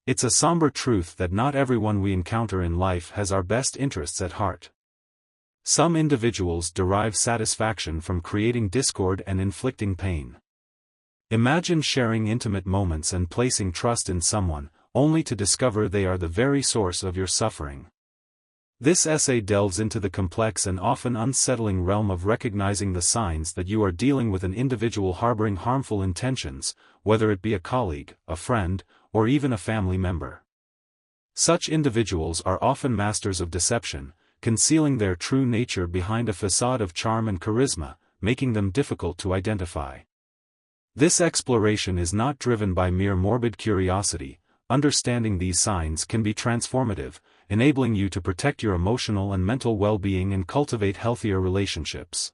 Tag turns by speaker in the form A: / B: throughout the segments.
A: It's a somber truth that not everyone we encounter in life has our best interests at heart. Some individuals derive satisfaction from creating discord and inflicting pain. Imagine sharing intimate moments and placing trust in someone, only to discover they are the very source of your suffering. This essay delves into the complex and often unsettling realm of recognizing the signs that you are dealing with an individual harboring harmful intentions, whether it be a colleague, a friend, or even a family member. Such individuals are often masters of deception, concealing their true nature behind a facade of charm and charisma, making them difficult to identify. This exploration is not driven by mere morbid curiosity. Understanding these signs can be transformative, enabling you to protect your emotional and mental well-being and cultivate healthier relationships.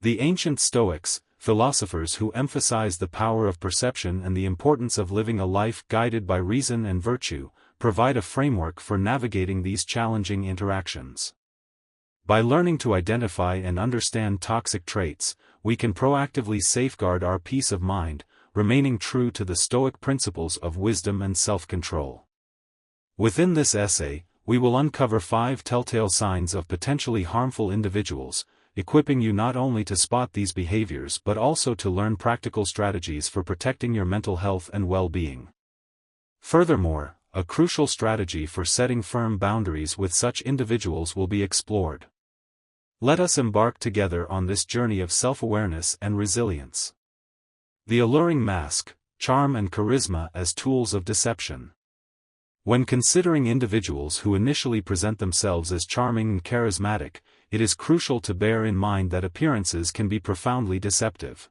A: The ancient Stoics, philosophers who emphasized the power of perception and the importance of living a life guided by reason and virtue, provide a framework for navigating these challenging interactions. By learning to identify and understand toxic traits, we can proactively safeguard our peace of mind, remaining true to the Stoic principles of wisdom and self-control. Within this essay, we will uncover 5 telltale signs of potentially harmful individuals, equipping you not only to spot these behaviors but also to learn practical strategies for protecting your mental health and well-being. Furthermore, a crucial strategy for setting firm boundaries with such individuals will be explored. Let us embark together on this journey of self-awareness and resilience. The alluring mask, charm and charisma as tools of deception. When considering individuals who initially present themselves as charming and charismatic, it is crucial to bear in mind that appearances can be profoundly deceptive.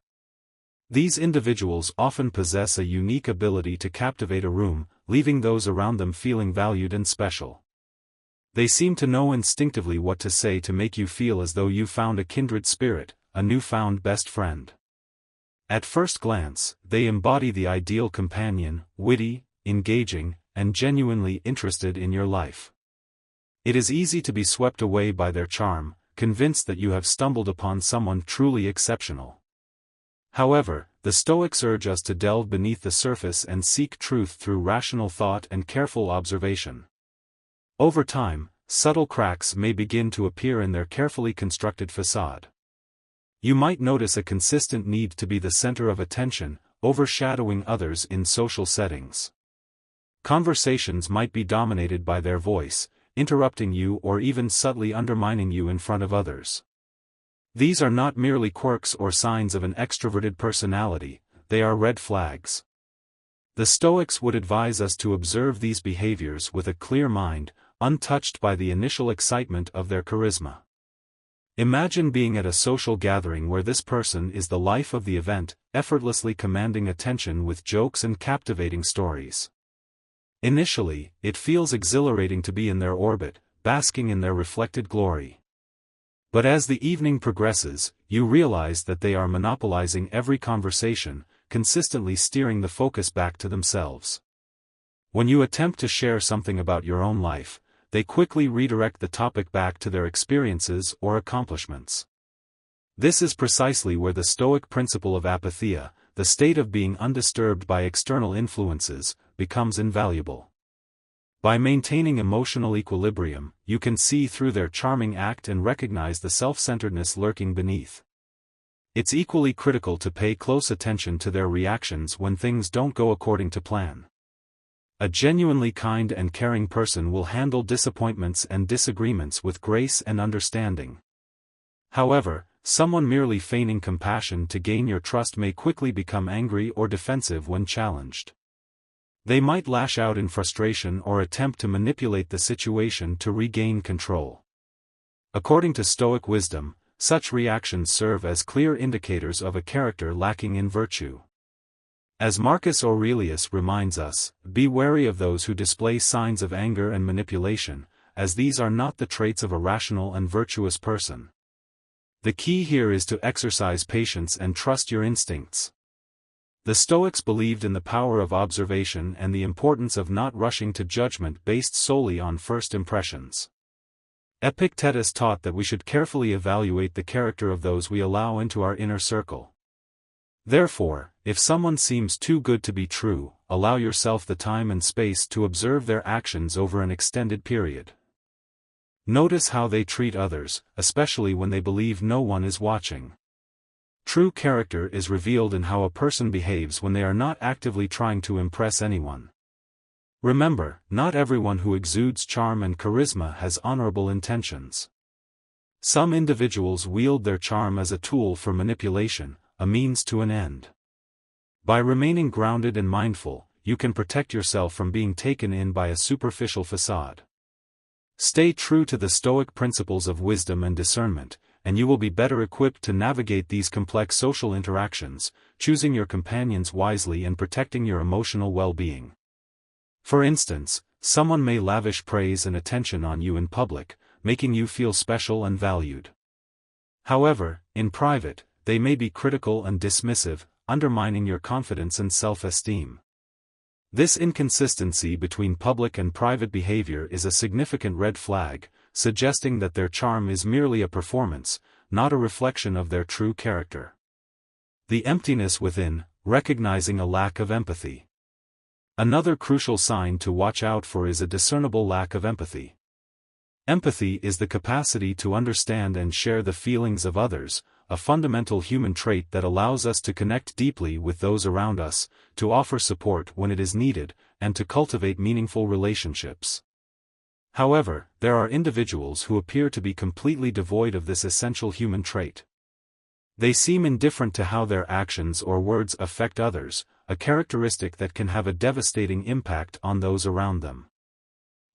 A: These individuals often possess a unique ability to captivate a room, leaving those around them feeling valued and special. They seem to know instinctively what to say to make you feel as though you found a kindred spirit, a newfound best friend. At first glance, they embody the ideal companion, witty, engaging, and genuinely interested in your life. It is easy to be swept away by their charm, convinced that you have stumbled upon someone truly exceptional. However, the Stoics urge us to delve beneath the surface and seek truth through rational thought and careful observation. Over time, subtle cracks may begin to appear in their carefully constructed facade. You might notice a consistent need to be the center of attention, overshadowing others in social settings. Conversations might be dominated by their voice, interrupting you or even subtly undermining you in front of others. These are not merely quirks or signs of an extroverted personality, they are red flags. The Stoics would advise us to observe these behaviors with a clear mind, untouched by the initial excitement of their charisma. Imagine being at a social gathering where this person is the life of the event, effortlessly commanding attention with jokes and captivating stories. Initially, it feels exhilarating to be in their orbit, basking in their reflected glory. But as the evening progresses, you realize that they are monopolizing every conversation, consistently steering the focus back to themselves. When you attempt to share something about your own life, they quickly redirect the topic back to their experiences or accomplishments. This is precisely where the Stoic principle of apatheia, the state of being undisturbed by external influences, becomes invaluable. By maintaining emotional equilibrium, you can see through their charming act and recognize the self-centeredness lurking beneath. It's equally critical to pay close attention to their reactions when things don't go according to plan. A genuinely kind and caring person will handle disappointments and disagreements with grace and understanding. However, someone merely feigning compassion to gain your trust may quickly become angry or defensive when challenged. They might lash out in frustration or attempt to manipulate the situation to regain control. According to Stoic wisdom, such reactions serve as clear indicators of a character lacking in virtue. As Marcus Aurelius reminds us, be wary of those who display signs of anger and manipulation, as these are not the traits of a rational and virtuous person. The key here is to exercise patience and trust your instincts. The Stoics believed in the power of observation and the importance of not rushing to judgment based solely on first impressions. Epictetus taught that we should carefully evaluate the character of those we allow into our inner circle. Therefore, if someone seems too good to be true, allow yourself the time and space to observe their actions over an extended period. Notice how they treat others, especially when they believe no one is watching. True character is revealed in how a person behaves when they are not actively trying to impress anyone. Remember, not everyone who exudes charm and charisma has honorable intentions. Some individuals wield their charm as a tool for manipulation, a means to an end. By remaining grounded and mindful, you can protect yourself from being taken in by a superficial facade. Stay true to the Stoic principles of wisdom and discernment, and you will be better equipped to navigate these complex social interactions, choosing your companions wisely and protecting your emotional well-being. For instance, someone may lavish praise and attention on you in public, making you feel special and valued. However, in private, they may be critical and dismissive, undermining your confidence and self-esteem. This inconsistency between public and private behavior is a significant red flag, suggesting that their charm is merely a performance, not a reflection of their true character. The emptiness within, recognizing a lack of empathy. Another crucial sign to watch out for is a discernible lack of empathy. Empathy is the capacity to understand and share the feelings of others, a fundamental human trait that allows us to connect deeply with those around us, to offer support when it is needed, and to cultivate meaningful relationships. However, there are individuals who appear to be completely devoid of this essential human trait. They seem indifferent to how their actions or words affect others, a characteristic that can have a devastating impact on those around them.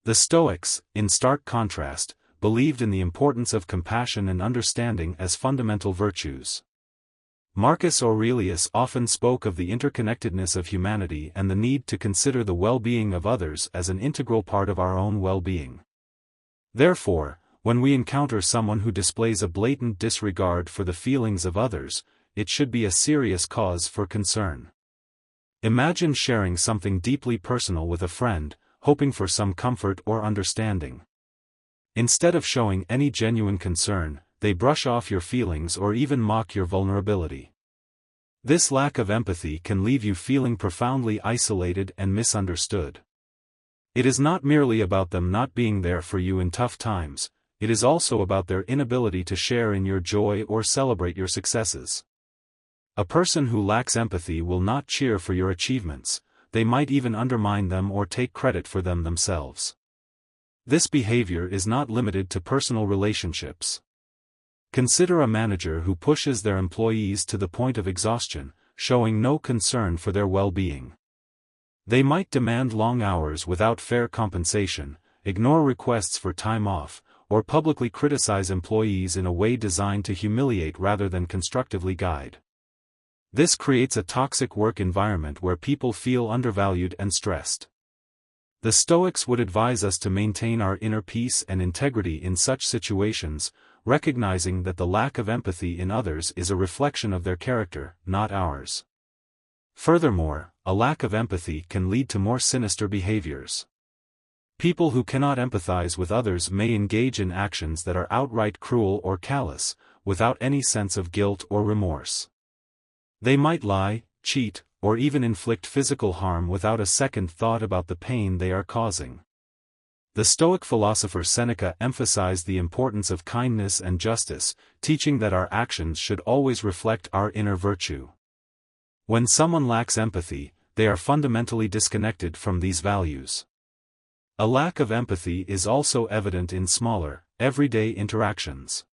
A: The Stoics, in stark contrast, believed in the importance of compassion and understanding as fundamental virtues. Marcus Aurelius often spoke of the interconnectedness of humanity and the need to consider the well-being of others as an integral part of our own well-being. Therefore, when we encounter someone who displays a blatant disregard for the feelings of others, it should be a serious cause for concern. Imagine sharing something deeply personal with a friend, hoping for some comfort or understanding. Instead of showing any genuine concern, they brush off your feelings or even mock your vulnerability. This lack of empathy can leave you feeling profoundly isolated and misunderstood. It is not merely about them not being there for you in tough times, it is also about their inability to share in your joy or celebrate your successes. A person who lacks empathy will not cheer for your achievements, they might even undermine them or take credit for them themselves. This behavior is not limited to personal relationships. Consider a manager who pushes their employees to the point of exhaustion, showing no concern for their well-being. They might demand long hours without fair compensation, ignore requests for time off, or publicly criticize employees in a way designed to humiliate rather than constructively guide. This creates a toxic work environment where people feel undervalued and stressed. The Stoics would advise us to maintain our inner peace and integrity in such situations, recognizing that the lack of empathy in others is a reflection of their character, not ours. Furthermore, a lack of empathy can lead to more sinister behaviors. People who cannot empathize with others may engage in actions that are outright cruel or callous, without any sense of guilt or remorse. They might lie, cheat, or even inflict physical harm without a second thought about the pain they are causing. The Stoic philosopher Seneca emphasized the importance of kindness and justice, teaching that our actions should always reflect our inner virtue. When someone lacks empathy, they are fundamentally disconnected from these values. A lack of empathy is also evident in smaller, everyday interactions.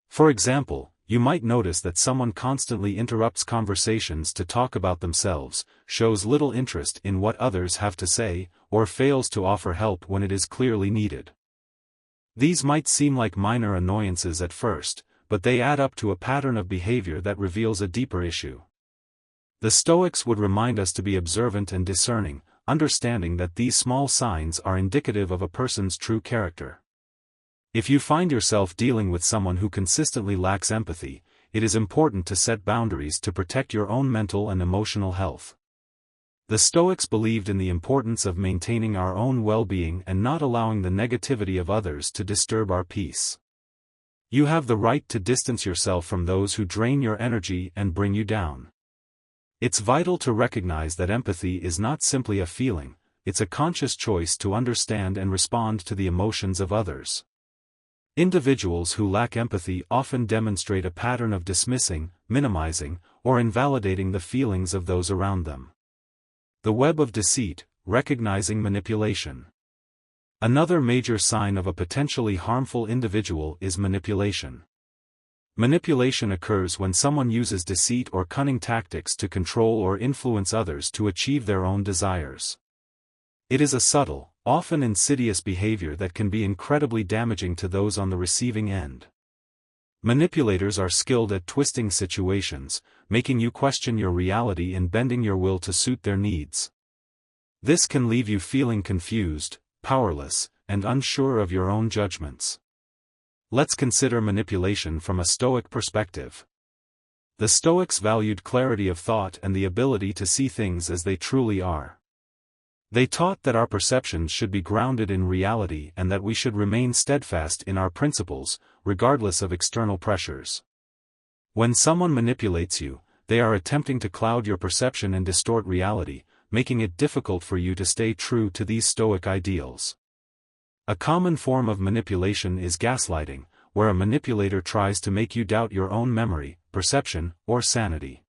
A: For example, you might notice that someone constantly interrupts conversations to talk about themselves, shows little interest in what others have to say, or fails to offer help when it is clearly needed. These might seem like minor annoyances at first, but they add up to a pattern of behavior that reveals a deeper issue. The Stoics would remind us to be observant and discerning, understanding that these small signs are indicative of a person's true character. If you find yourself dealing with someone who consistently lacks empathy, it is important to set boundaries to protect your own mental and emotional health. The Stoics believed in the importance of maintaining our own well-being and not allowing the negativity of others to disturb our peace. You have the right to distance yourself from those who drain your energy and bring you down. It's vital to recognize that empathy is not simply a feeling, it's a conscious choice to understand and respond to the emotions of others. Individuals who lack empathy often demonstrate a pattern of dismissing, minimizing, or invalidating the feelings of those around them. The web of deceit, recognizing manipulation. Another major sign of a potentially harmful individual is manipulation. Manipulation occurs when someone uses deceit or cunning tactics to control or influence others to achieve their own desires. It is a subtle, often insidious behavior that can be incredibly damaging to those on the receiving end. Manipulators are skilled at twisting situations, making you question your reality and bending your will to suit their needs. This can leave you feeling confused, powerless, and unsure of your own judgments. Let's consider manipulation from a Stoic perspective. The Stoics valued clarity of thought and the ability to see things as they truly are. They taught that our perceptions should be grounded in reality and that we should remain steadfast in our principles, regardless of external pressures. When someone manipulates you, they are attempting to cloud your perception and distort reality, making it difficult for you to stay true to these Stoic ideals. A common form of manipulation is gaslighting, where a manipulator tries to make you doubt your own memory, perception, or sanity.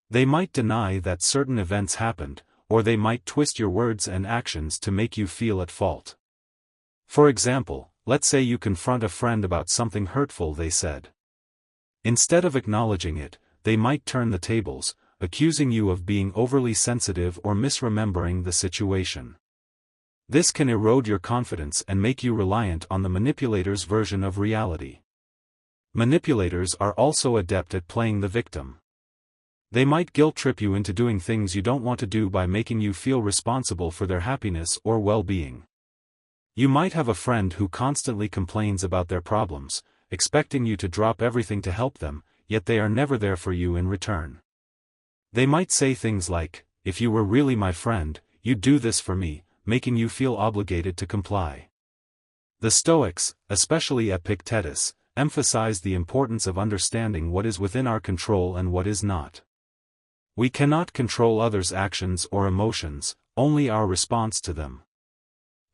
A: They might deny that certain events happened, or they might twist your words and actions to make you feel at fault. For example, let's say you confront a friend about something hurtful they said. Instead of acknowledging it, they might turn the tables, accusing you of being overly sensitive or misremembering the situation. This can erode your confidence and make you reliant on the manipulator's version of reality. Manipulators are also adept at playing the victim. They might guilt-trip you into doing things you don't want to do by making you feel responsible for their happiness or well-being. You might have a friend who constantly complains about their problems, expecting you to drop everything to help them, yet they are never there for you in return. They might say things like, "If you were really my friend, you'd do this for me," making you feel obligated to comply. The Stoics, especially Epictetus, emphasize the importance of understanding what is within our control and what is not. We cannot control others' actions or emotions, only our response to them.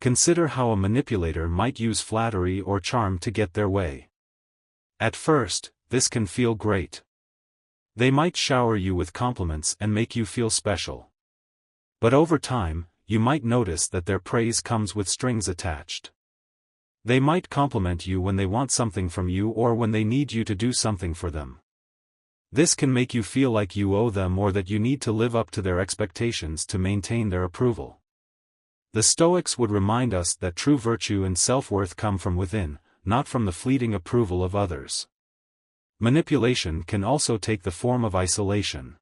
A: Consider how a manipulator might use flattery or charm to get their way. At first, this can feel great. They might shower you with compliments and make you feel special. But over time, you might notice that their praise comes with strings attached. They might compliment you when they want something from you or when they need you to do something for them. This can make you feel like you owe them or that you need to live up to their expectations to maintain their approval. The Stoics would remind us that true virtue and self-worth come from within, not from the fleeting approval of others. Manipulation can also take the form of isolation.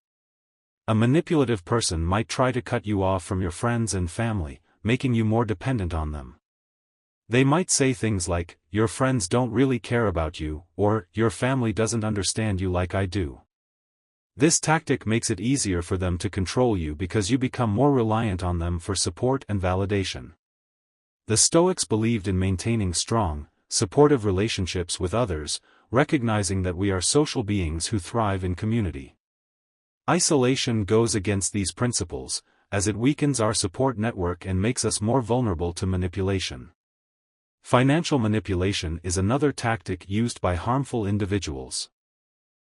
A: A manipulative person might try to cut you off from your friends and family, making you more dependent on them. They might say things like, "Your friends don't really care about you," or "Your family doesn't understand you like I do." This tactic makes it easier for them to control you because you become more reliant on them for support and validation. The Stoics believed in maintaining strong, supportive relationships with others, recognizing that we are social beings who thrive in community. Isolation goes against these principles, as it weakens our support network and makes us more vulnerable to manipulation. Financial manipulation is another tactic used by harmful individuals.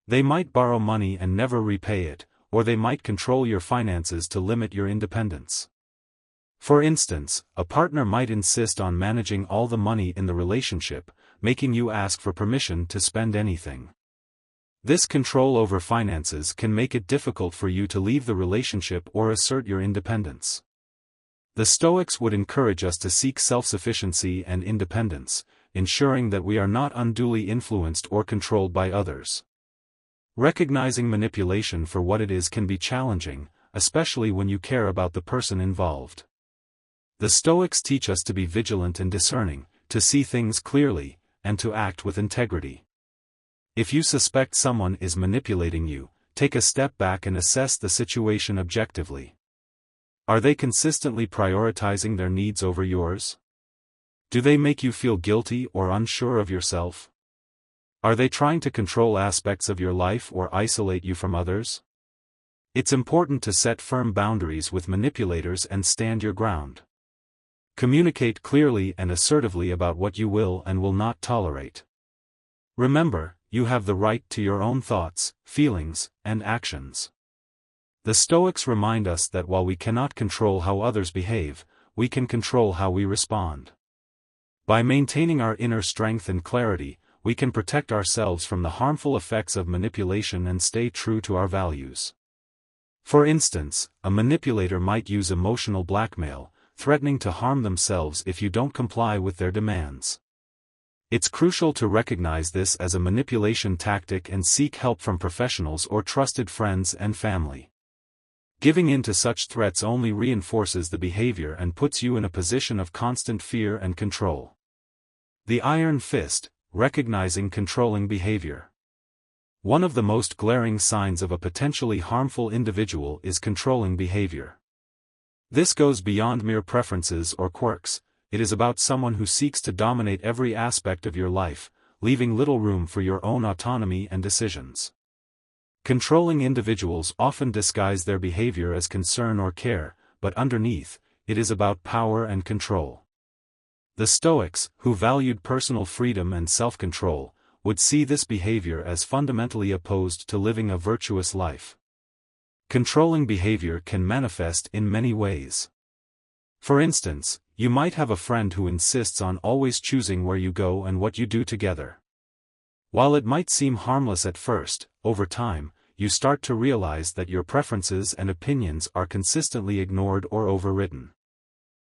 A: They might borrow money and never repay it, or they might control your finances to limit your independence. For instance, a partner might insist on managing all the money in the relationship, making you ask for permission to spend anything. This control over finances can make it difficult for you to leave the relationship or assert your independence. The Stoics would encourage us to seek self-sufficiency and independence, ensuring that we are not unduly influenced or controlled by others. Recognizing manipulation for what it is can be challenging, especially when you care about the person involved. The Stoics teach us to be vigilant and discerning, to see things clearly, and to act with integrity. If you suspect someone is manipulating you, take a step back and assess the situation objectively. Are they consistently prioritizing their needs over yours? Do they make you feel guilty or unsure of yourself? Are they trying to control aspects of your life or isolate you from others? It's important to set firm boundaries with manipulators and stand your ground. Communicate clearly and assertively about what you will and will not tolerate. Remember, you have the right to your own thoughts, feelings, and actions. The Stoics remind us that while we cannot control how others behave, we can control how we respond. By maintaining our inner strength and clarity, we can protect ourselves from the harmful effects of manipulation and stay true to our values. For instance, a manipulator might use emotional blackmail, threatening to harm themselves if you don't comply with their demands. It's crucial to recognize this as a manipulation tactic and seek help from professionals or trusted friends and family. Giving in to such threats only reinforces the behavior and puts you in a position of constant fear and control. The iron fist, recognizing controlling behavior. One of the most glaring signs of a potentially harmful individual is controlling behavior. This goes beyond mere preferences or quirks. It is about someone who seeks to dominate every aspect of your life, leaving little room for your own autonomy and decisions. Controlling individuals often disguise their behavior as concern or care, but underneath, it is about power and control. The Stoics, who valued personal freedom and self-control, would see this behavior as fundamentally opposed to living a virtuous life. Controlling behavior can manifest in many ways. For instance, you might have a friend who insists on always choosing where you go and what you do together. While it might seem harmless at first, over time, you start to realize that your preferences and opinions are consistently ignored or overridden.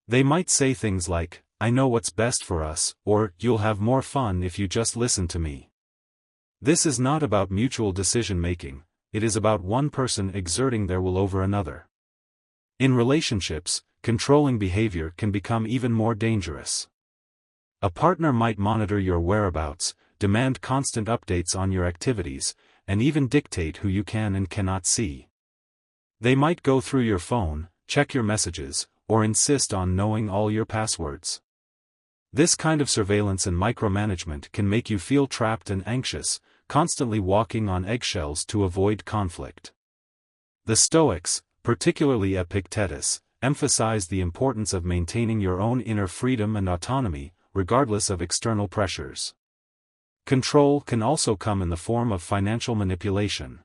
A: They might say things like, "I know what's best for us," or "You'll have more fun if you just listen to me." This is not about mutual decision-making, it is about one person exerting their will over another. In relationships, controlling behavior can become even more dangerous. A partner might monitor your whereabouts, demand constant updates on your activities, and even dictate who you can and cannot see. They might go through your phone, check your messages, or insist on knowing all your passwords. This kind of surveillance and micromanagement can make you feel trapped and anxious, constantly walking on eggshells to avoid conflict. The Stoics, particularly Epictetus, emphasized the importance of maintaining your own inner freedom and autonomy, regardless of external pressures. Control can also come in the form of financial manipulation.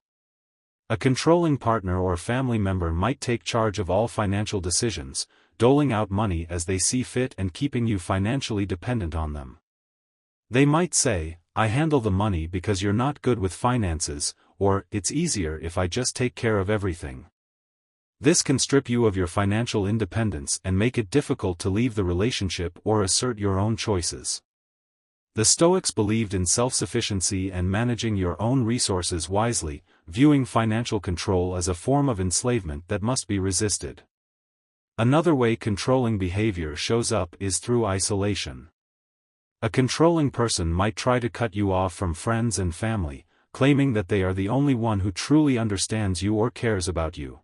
A: A controlling partner or family member might take charge of all financial decisions, doling out money as they see fit and keeping you financially dependent on them. They might say, "I handle the money because you're not good with finances," or "It's easier if I just take care of everything." This can strip you of your financial independence and make it difficult to leave the relationship or assert your own choices. The Stoics believed in self-sufficiency and managing your own resources wisely, viewing financial control as a form of enslavement that must be resisted. Another way controlling behavior shows up is through isolation. A controlling person might try to cut you off from friends and family, claiming that they are the only one who truly understands you or cares about you.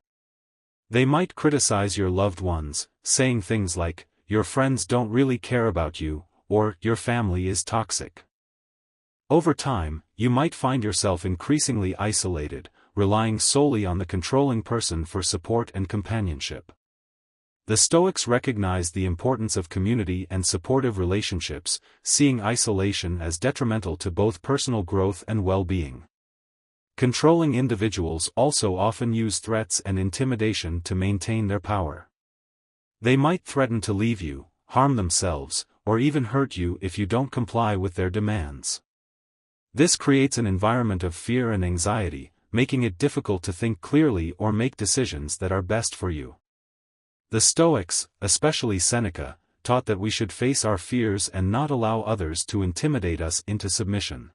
A: They might criticize your loved ones, saying things like, "Your friends don't really care about you," or "Your family is toxic." Over time, you might find yourself increasingly isolated, relying solely on the controlling person for support and companionship. The Stoics recognized the importance of community and supportive relationships, seeing isolation as detrimental to both personal growth and well-being. Controlling individuals also often use threats and intimidation to maintain their power. They might threaten to leave you, harm themselves, or even hurt you if you don't comply with their demands. This creates an environment of fear and anxiety, making it difficult to think clearly or make decisions that are best for you. The Stoics, especially Seneca, taught that we should face our fears and not allow others to intimidate us into submission.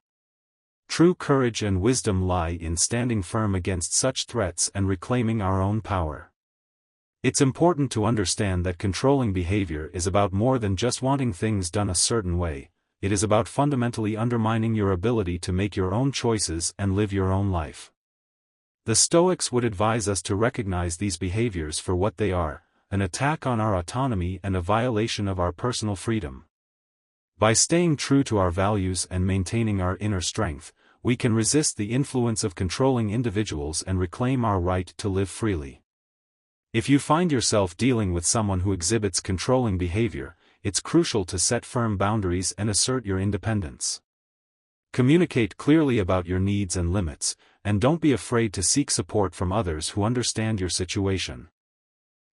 A: True courage and wisdom lie in standing firm against such threats and reclaiming our own power. It's important to understand that controlling behavior is about more than just wanting things done a certain way. It is about fundamentally undermining your ability to make your own choices and live your own life. The Stoics would advise us to recognize these behaviors for what they are: an attack on our autonomy and a violation of our personal freedom. By staying true to our values and maintaining our inner strength, we can resist the influence of controlling individuals and reclaim our right to live freely. If you find yourself dealing with someone who exhibits controlling behavior, it's crucial to set firm boundaries and assert your independence. Communicate clearly about your needs and limits, and don't be afraid to seek support from others who understand your situation.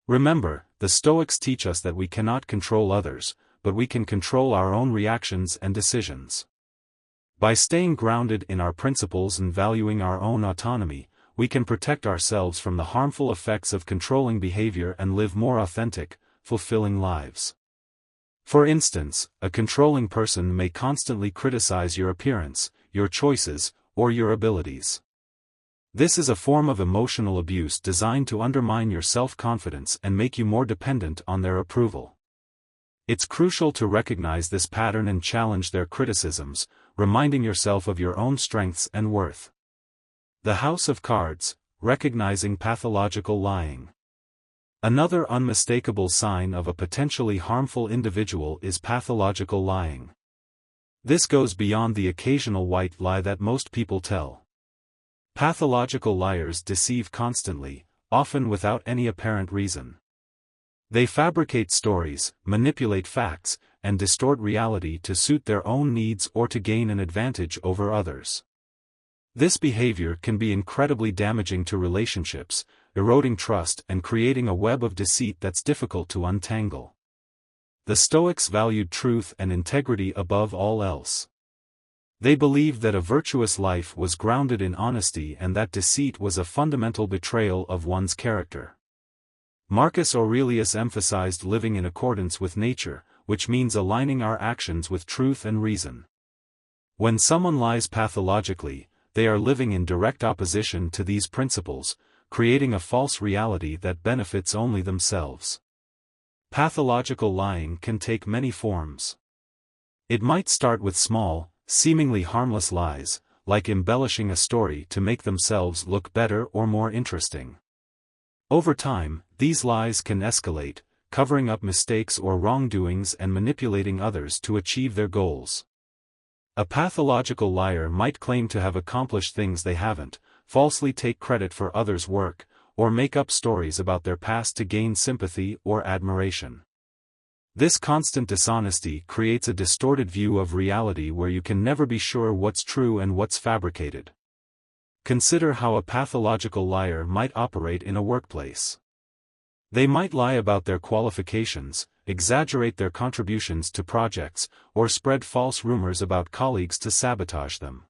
A: Remember, the Stoics teach us that we cannot control others, but we can control our own reactions and decisions. By staying grounded in our principles and valuing our own autonomy, we can protect ourselves from the harmful effects of controlling behavior and live more authentic, fulfilling lives. For instance, a controlling person may constantly criticize your appearance, your choices, or your abilities. This is a form of emotional abuse designed to undermine your self-confidence and make you more dependent on their approval. It's crucial to recognize this pattern and challenge their criticisms, reminding yourself of your own strengths and worth. The House of Cards, recognizing pathological lying. Another unmistakable sign of a potentially harmful individual is pathological lying. This goes beyond the occasional white lie that most people tell. Pathological liars deceive constantly, often without any apparent reason. They fabricate stories, manipulate facts, and distort reality to suit their own needs or to gain an advantage over others. This behavior can be incredibly damaging to relationships, eroding trust and creating a web of deceit that's difficult to untangle. The Stoics valued truth and integrity above all else. They believed that a virtuous life was grounded in honesty and that deceit was a fundamental betrayal of one's character. Marcus Aurelius emphasized living in accordance with nature, which means aligning our actions with truth and reason. When someone lies pathologically, they are living in direct opposition to these principles, creating a false reality that benefits only themselves. Pathological lying can take many forms. It might start with small, seemingly harmless lies, like embellishing a story to make themselves look better or more interesting. Over time, these lies can escalate, covering up mistakes or wrongdoings and manipulating others to achieve their goals. A pathological liar might claim to have accomplished things they haven't, falsely take credit for others' work, or make up stories about their past to gain sympathy or admiration. This constant dishonesty creates a distorted view of reality where you can never be sure what's true and what's fabricated. Consider how a pathological liar might operate in a workplace. They might lie about their qualifications, exaggerate their contributions to projects, or spread false rumors about colleagues to sabotage them.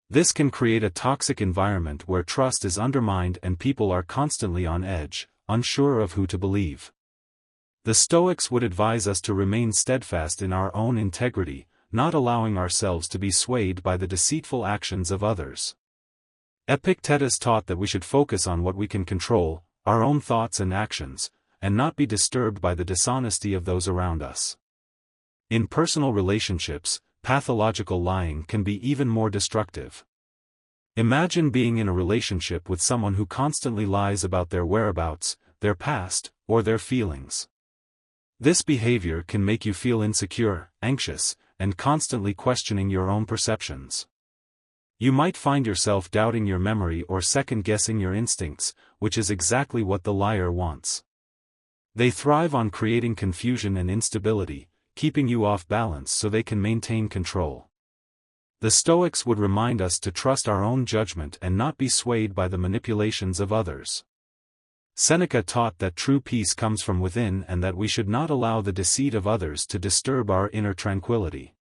A: This can create a toxic environment where trust is undermined and people are constantly on edge, unsure of who to believe. The Stoics would advise us to remain steadfast in our own integrity, not allowing ourselves to be swayed by the deceitful actions of others. Epictetus taught that we should focus on what we can control, our own thoughts and actions, and not be disturbed by the dishonesty of those around us. In personal relationships, pathological lying can be even more destructive. Imagine being in a relationship with someone who constantly lies about their whereabouts, their past, or their feelings. This behavior can make you feel insecure, anxious, and constantly questioning your own perceptions. You might find yourself doubting your memory or second-guessing your instincts, which is exactly what the liar wants. They thrive on creating confusion and instability, keeping you off balance so they can maintain control. The Stoics would remind us to trust our own judgment and not be swayed by the manipulations of others. Seneca taught that true peace comes from within and that we should not allow the deceit of others to disturb our inner tranquility.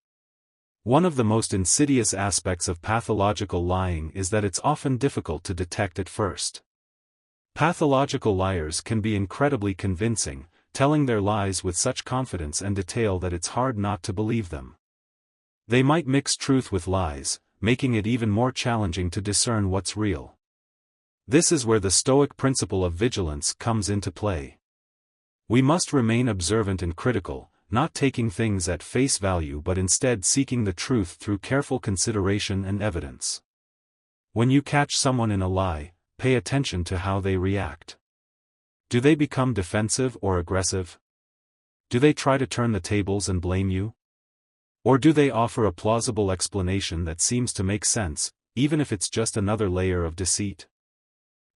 A: One of the most insidious aspects of pathological lying is that it's often difficult to detect at first. Pathological liars can be incredibly convincing, telling their lies with such confidence and detail that it's hard not to believe them. They might mix truth with lies, making it even more challenging to discern what's real. This is where the Stoic principle of vigilance comes into play. We must remain observant and critical, not taking things at face value but instead seeking the truth through careful consideration and evidence. When you catch someone in a lie, pay attention to how they react. Do they become defensive or aggressive? Do they try to turn the tables and blame you? Or do they offer a plausible explanation that seems to make sense, even if it's just another layer of deceit?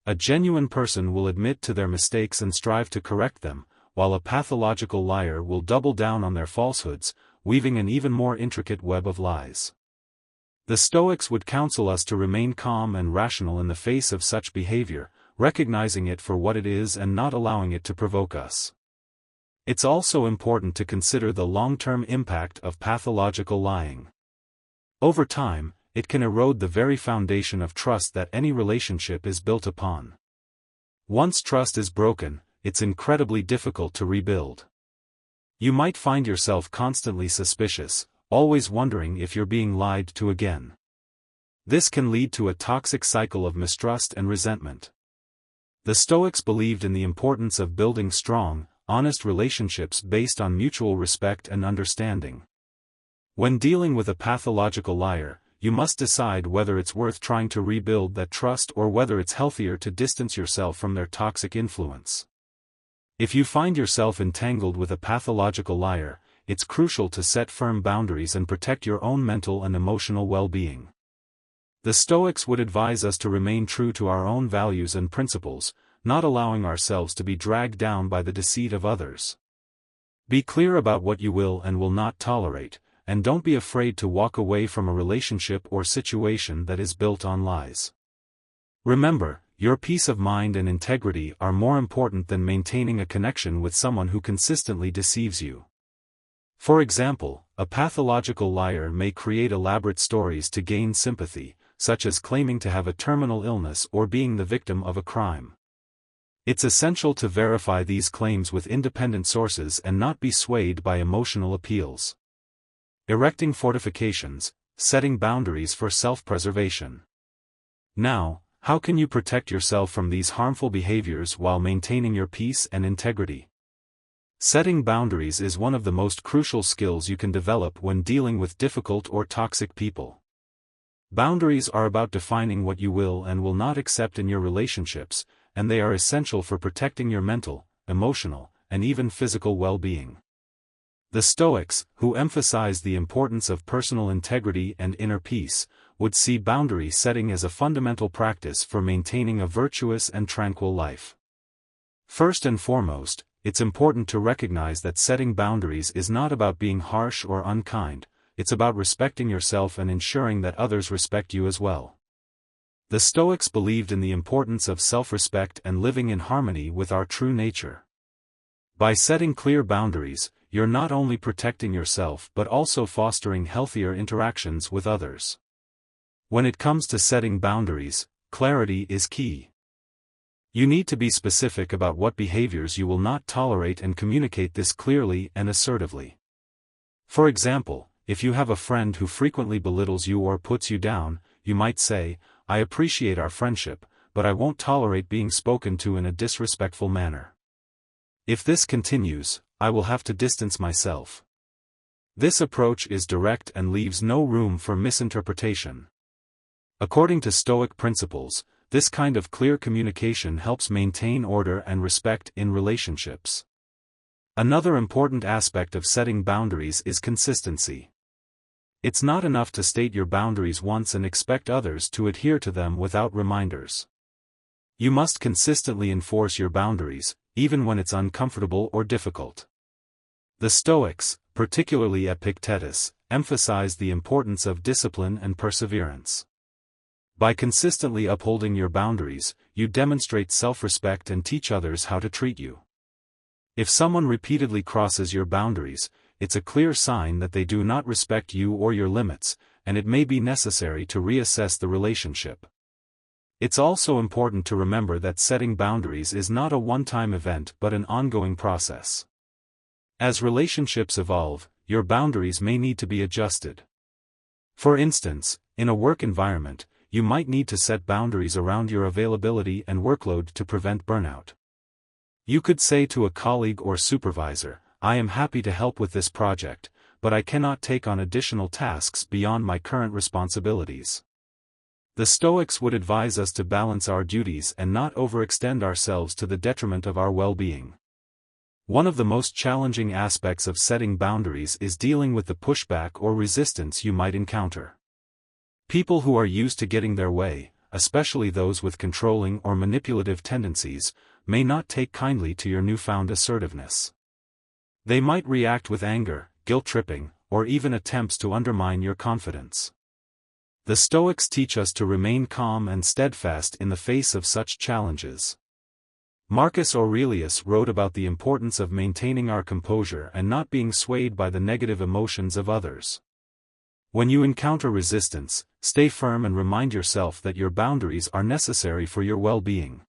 A: A genuine person will admit to their mistakes and strive to correct them, while a pathological liar will double down on their falsehoods, weaving an even more intricate web of lies. The Stoics would counsel us to remain calm and rational in the face of such behavior, recognizing it for what it is and not allowing it to provoke us. It's also important to consider the long-term impact of pathological lying. Over time, it can erode the very foundation of trust that any relationship is built upon. Once trust is broken, it's incredibly difficult to rebuild. You might find yourself constantly suspicious, always wondering if you're being lied to again. This can lead to a toxic cycle of mistrust and resentment. The Stoics believed in the importance of building strong, honest relationships based on mutual respect and understanding. When dealing with a pathological liar, you must decide whether it's worth trying to rebuild that trust or whether it's healthier to distance yourself from their toxic influence. If you find yourself entangled with a pathological liar, it's crucial to set firm boundaries and protect your own mental and emotional well-being. The Stoics would advise us to remain true to our own values and principles, not allowing ourselves to be dragged down by the deceit of others. Be clear about what you will and will not tolerate, and don't be afraid to walk away from a relationship or situation that is built on lies. Remember, your peace of mind and integrity are more important than maintaining a connection with someone who consistently deceives you. For example, a pathological liar may create elaborate stories to gain sympathy, such as claiming to have a terminal illness or being the victim of a crime. It's essential to verify these claims with independent sources and not be swayed by emotional appeals. Erecting fortifications, setting boundaries for self-preservation. Now, how can you protect yourself from these harmful behaviors while maintaining your peace and integrity? Setting boundaries is one of the most crucial skills you can develop when dealing with difficult or toxic people. Boundaries are about defining what you will and will not accept in your relationships, and they are essential for protecting your mental, emotional, and even physical well-being. The Stoics, who emphasize the importance of personal integrity and inner peace, would see boundary setting as a fundamental practice for maintaining a virtuous and tranquil life. First and foremost, it's important to recognize that setting boundaries is not about being harsh or unkind, it's about respecting yourself and ensuring that others respect you as well. The Stoics believed in the importance of self-respect and living in harmony with our true nature. By setting clear boundaries, you're not only protecting yourself but also fostering healthier interactions with others. When it comes to setting boundaries, clarity is key. You need to be specific about what behaviors you will not tolerate and communicate this clearly and assertively. For example, if you have a friend who frequently belittles you or puts you down, you might say, "I appreciate our friendship, but I won't tolerate being spoken to in a disrespectful manner. If this continues, I will have to distance myself." This approach is direct and leaves no room for misinterpretation. According to Stoic principles, this kind of clear communication helps maintain order and respect in relationships. Another important aspect of setting boundaries is consistency. It's not enough to state your boundaries once and expect others to adhere to them without reminders. You must consistently enforce your boundaries, even when it's uncomfortable or difficult. The Stoics, particularly Epictetus, emphasized the importance of discipline and perseverance. By consistently upholding your boundaries, you demonstrate self-respect and teach others how to treat you. If someone repeatedly crosses your boundaries, it's a clear sign that they do not respect you or your limits, and it may be necessary to reassess the relationship. It's also important to remember that setting boundaries is not a one-time event but an ongoing process. As relationships evolve, your boundaries may need to be adjusted. For instance, in a work environment, you might need to set boundaries around your availability and workload to prevent burnout. You could say to a colleague or supervisor, "I am happy to help with this project, but I cannot take on additional tasks beyond my current responsibilities." The Stoics would advise us to balance our duties and not overextend ourselves to the detriment of our well-being. One of the most challenging aspects of setting boundaries is dealing with the pushback or resistance you might encounter. People who are used to getting their way, especially those with controlling or manipulative tendencies, may not take kindly to your newfound assertiveness. They might react with anger, guilt-tripping, or even attempts to undermine your confidence. The Stoics teach us to remain calm and steadfast in the face of such challenges. Marcus Aurelius wrote about the importance of maintaining our composure and not being swayed by the negative emotions of others. When you encounter resistance, stay firm and remind yourself that your boundaries are necessary for your well-being.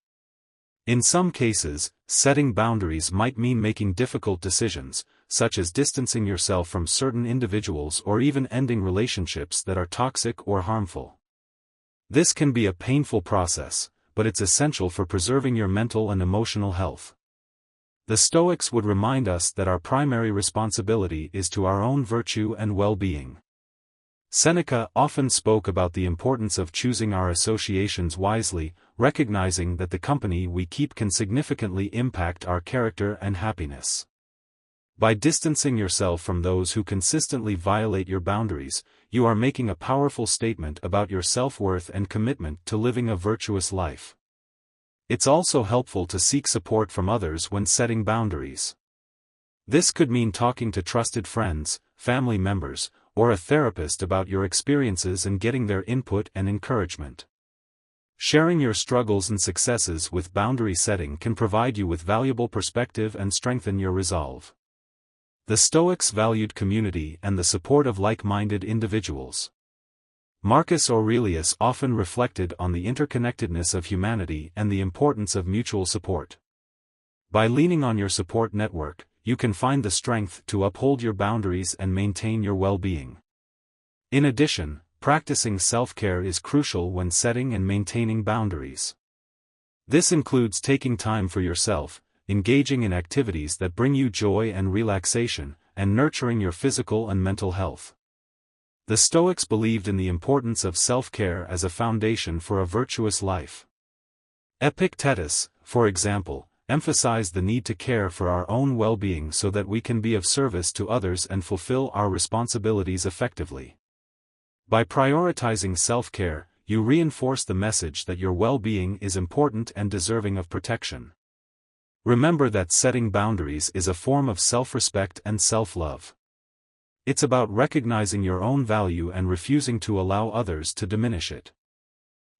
A: In some cases, setting boundaries might mean making difficult decisions, such as distancing yourself from certain individuals or even ending relationships that are toxic or harmful. This can be a painful process, but it's essential for preserving your mental and emotional health. The Stoics would remind us that our primary responsibility is to our own virtue and well-being. Seneca often spoke about the importance of choosing our associations wisely, recognizing that the company we keep can significantly impact our character and happiness. By distancing yourself from those who consistently violate your boundaries, you are making a powerful statement about your self-worth and commitment to living a virtuous life. It's also helpful to seek support from others when setting boundaries. This could mean talking to trusted friends, family members, or a therapist about your experiences and getting their input and encouragement. Sharing your struggles and successes with boundary setting can provide you with valuable perspective and strengthen your resolve. The Stoics valued community and the support of like-minded individuals. Marcus Aurelius often reflected on the interconnectedness of humanity and the importance of mutual support. By leaning on your support network, you can find the strength to uphold your boundaries and maintain your well-being. In addition, practicing self-care is crucial when setting and maintaining boundaries. This includes taking time for yourself, engaging in activities that bring you joy and relaxation, and nurturing your physical and mental health. The Stoics believed in the importance of self-care as a foundation for a virtuous life. Epictetus, for example, emphasized the need to care for our own well-being so that we can be of service to others and fulfill our responsibilities effectively. By prioritizing self-care, you reinforce the message that your well-being is important and deserving of protection. Remember that setting boundaries is a form of self-respect and self-love. It's about recognizing your own value and refusing to allow others to diminish it.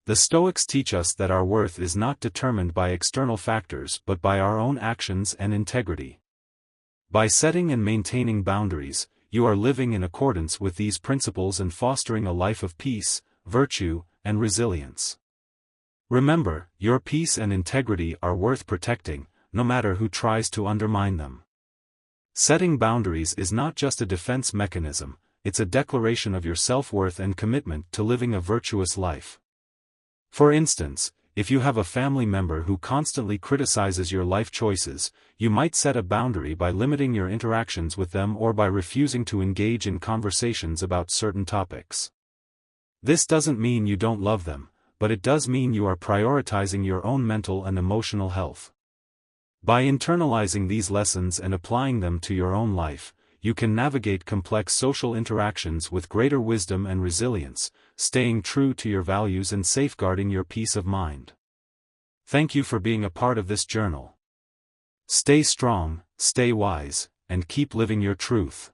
A: The Stoics teach us that our worth is not determined by external factors but by our own actions and integrity. By setting and maintaining boundaries, you are living in accordance with these principles and fostering a life of peace, virtue, and resilience. Remember, your peace and integrity are worth protecting, no matter who tries to undermine them. Setting boundaries is not just a defense mechanism, it's a declaration of your self-worth and commitment to living a virtuous life. For instance, if you have a family member who constantly criticizes your life choices, you might set a boundary by limiting your interactions with them or by refusing to engage in conversations about certain topics. This doesn't mean you don't love them, but it does mean you are prioritizing your own mental and emotional health. By internalizing these lessons and applying them to your own life, you can navigate complex social interactions with greater wisdom and resilience, staying true to your values and safeguarding your peace of mind. Thank you for being a part of this journal. Stay strong, stay wise, and keep living your truth.